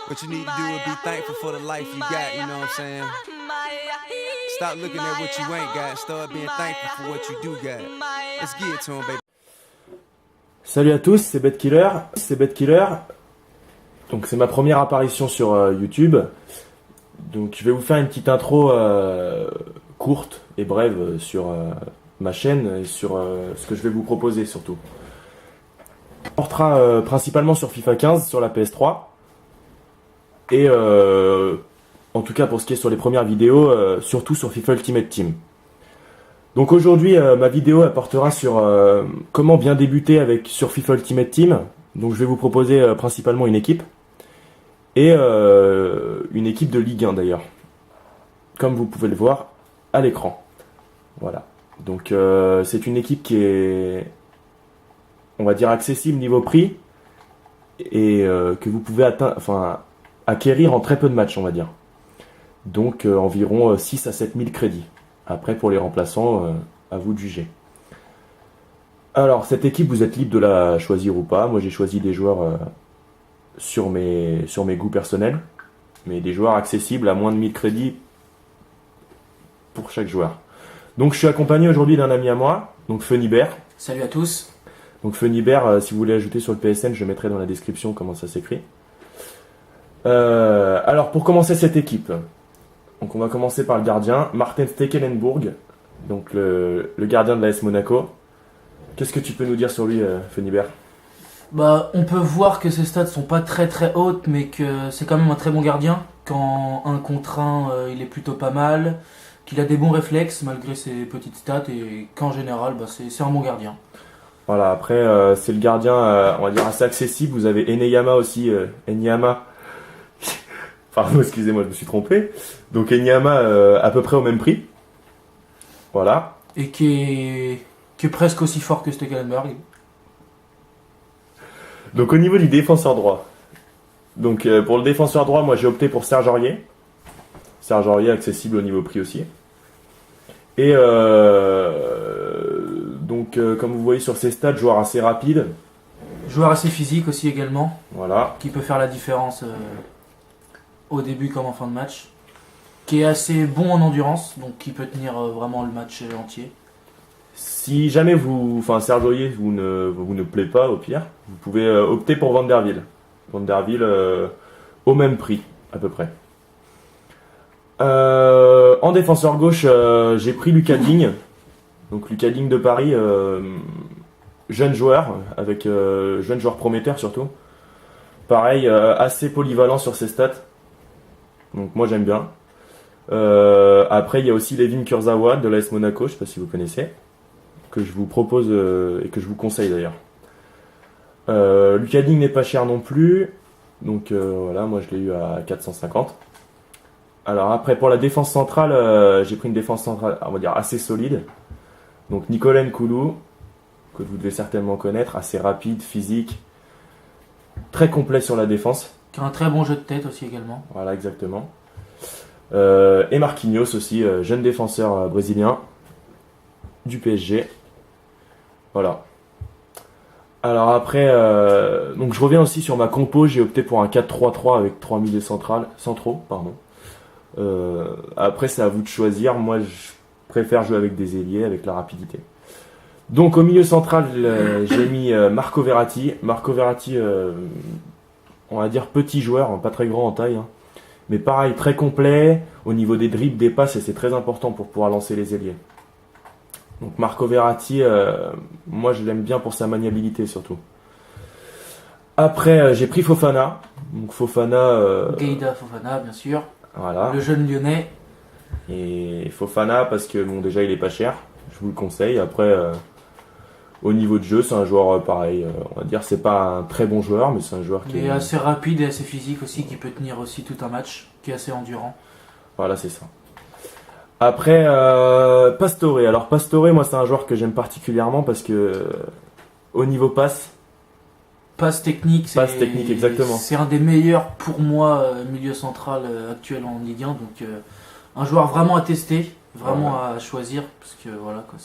What you need to do is be thankful for the life you got, you know what I'm saying? Stop looking at what you ain't got, start being thankful for what you do got. Let's get it to him, baby. Salut à tous, c'est BetKiller. Donc c'est ma première apparition sur YouTube. Donc je vais vous faire une petite intro courte et brève sur ma chaîne et sur ce que je vais vous proposer surtout. On portera principalement sur FIFA 15 sur la PS3 et en tout cas pour ce qui est sur les premières vidéos, surtout sur FIFA Ultimate Team. Donc aujourd'hui ma vidéo elle portera sur comment bien débuter sur FIFA Ultimate Team. Donc je vais vous proposer principalement une équipe et une équipe de Ligue 1 d'ailleurs, comme vous pouvez le voir à l'écran. Voilà. Donc c'est une équipe qui est, on va dire, accessible niveau prix et que vous pouvez acquérir en très peu de matchs, on va dire. Donc environ 6 à 7 000 crédits. Après pour les remplaçants, à vous de juger. Alors cette équipe, vous êtes libre de la choisir ou pas. Moi j'ai choisi des joueurs sur mes goûts personnels, mais des joueurs accessibles à moins de 1000 crédits pour chaque joueur. Donc je suis accompagné aujourd'hui d'un ami à moi, donc Funibert. Salut à tous. Donc Funibert, si vous voulez ajouter sur le PSN, je mettrai dans la description comment ça s'écrit. Alors pour commencer cette équipe, donc on va commencer par le gardien, Martin Stekelenburg, donc le gardien de l'AS Monaco. Qu'est-ce que tu peux nous dire sur lui, Funibert ? Bah, on peut voir que ses stats sont pas très très hautes, mais que c'est quand même un très bon gardien. Qu'en 1 contre 1, il est plutôt pas mal, qu'il a des bons réflexes malgré ses petites stats, et qu'en général, bah, c'est un bon gardien. Voilà, après, c'est le gardien, on va dire, assez accessible. Vous avez Eneyama aussi, Enyama. Pardon, excusez-moi, je me suis trompé. Donc Enyama, à peu près au même prix. Voilà. Et qui est presque aussi fort que Stekelenburg. Donc au niveau du défenseur droit. Donc pour le défenseur droit, moi j'ai opté pour Serge Aurier. Serge Aurier accessible au niveau prix aussi. Et donc comme vous voyez sur ses stats, joueur assez rapide. Joueur assez physique aussi également. Voilà. Qui peut faire la différence au début comme en fin de match. Qui est assez bon en endurance, donc qui peut tenir vraiment le match entier. Si jamais Serge Aurier vous ne plaît pas, au pire, vous pouvez opter pour Van der Wiel. Van der Wiel au même prix, à peu près. En défenseur gauche, j'ai pris Lucas Digne. Donc Lucas Digne de Paris, jeune joueur, jeune joueur prometteur surtout. Pareil, assez polyvalent sur ses stats. Donc moi j'aime bien. Après il y a aussi Levin Kurzawa de l'AS Monaco, je ne sais pas si vous connaissez, que je vous propose et que je vous conseille d'ailleurs. Lucas Digne n'est pas cher non plus, donc voilà, moi je l'ai eu à 450. Alors après pour la défense centrale, j'ai pris une défense centrale, on va dire assez solide. Donc Nicolas Nkoulou, que vous devez certainement connaître, assez rapide, physique, très complet sur la défense. Qui a un très bon jeu de tête aussi également. Voilà, exactement. Et Marquinhos aussi, jeune défenseur brésilien du PSG. Voilà. Alors après, donc je reviens aussi sur ma compo. J'ai opté pour un 4-3-3 avec 3 milieux centraux. Après, c'est à vous de choisir. Moi, je préfère jouer avec des ailiers, avec la rapidité. Donc au milieu central, j'ai mis Marco Verratti. Marco Verratti, on va dire petit joueur, pas très grand en taille, hein. Mais pareil, très complet au niveau des dribbles, des passes, et c'est très important pour pouvoir lancer les ailiers. Donc Marco Verratti, moi je l'aime bien pour sa maniabilité surtout. Après, j'ai pris Fofana. Donc Fofana. Gueïda Fofana, bien sûr. Voilà. Le jeune lyonnais. Et Fofana, parce que bon, déjà il est pas cher, je vous le conseille. Après, au niveau de jeu, c'est un joueur pareil. On va dire, c'est pas un très bon joueur, mais c'est un joueur qui est assez rapide et assez physique aussi, qui peut tenir aussi tout un match, qui est assez endurant. Voilà, c'est ça. Après, Pastore. Alors Pastore, moi c'est un joueur que j'aime particulièrement parce que au niveau passe technique, exactement. C'est un des meilleurs pour moi milieu central actuel en Ligue 1, donc un joueur vraiment à tester, vraiment à choisir, parce que voilà quoi,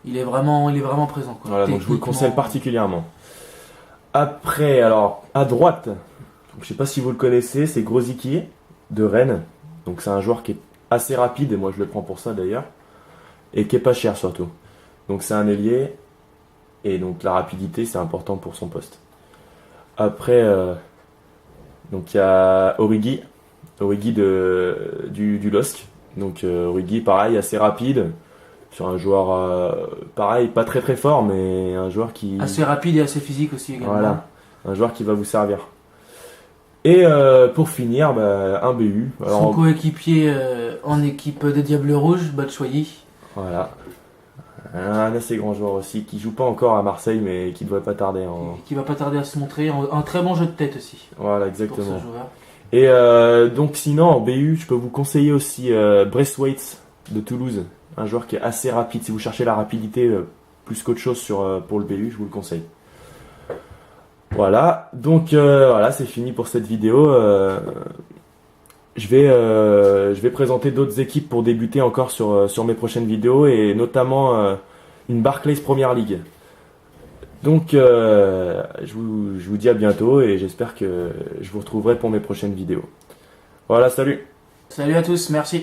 il est vraiment présent quoi. Voilà, donc je vous le conseille particulièrement. Après, alors, à droite, donc, je sais pas si vous le connaissez, c'est Grosicki de Rennes. Donc c'est un joueur qui est assez rapide, et moi je le prends pour ça d'ailleurs, et qui est pas cher surtout. Donc c'est un ailier, et donc la rapidité c'est important pour son poste. Après, donc il y a Origi du LOSC. Donc Origi pareil, assez rapide, sur un joueur pareil, pas très très fort, mais un joueur qui... Assez rapide et assez physique aussi également. Voilà, un joueur qui va vous servir. Et pour finir, un BU. Alors, Son coéquipier en équipe des Diables Rouges, Batshuayi. voilà. Un assez grand joueur aussi, qui joue pas encore à Marseille, mais qui devrait pas tarder. Qui va pas tarder à se montrer. Un très bon jeu de tête aussi. Voilà, Pour ce exactement. joueur. Et donc sinon, en BU, je peux vous conseiller aussi Braithwaite de Toulouse. Un joueur qui est assez rapide. Si vous cherchez la rapidité plus qu'autre chose pour le BU, je vous le conseille. Voilà, donc voilà, c'est fini pour cette vidéo. Je vais présenter d'autres équipes pour débuter encore sur mes prochaines vidéos, et notamment une Barclays Premier League. Donc je vous dis à bientôt, et j'espère que je vous retrouverai pour mes prochaines vidéos. Voilà, salut! Salut à tous, merci.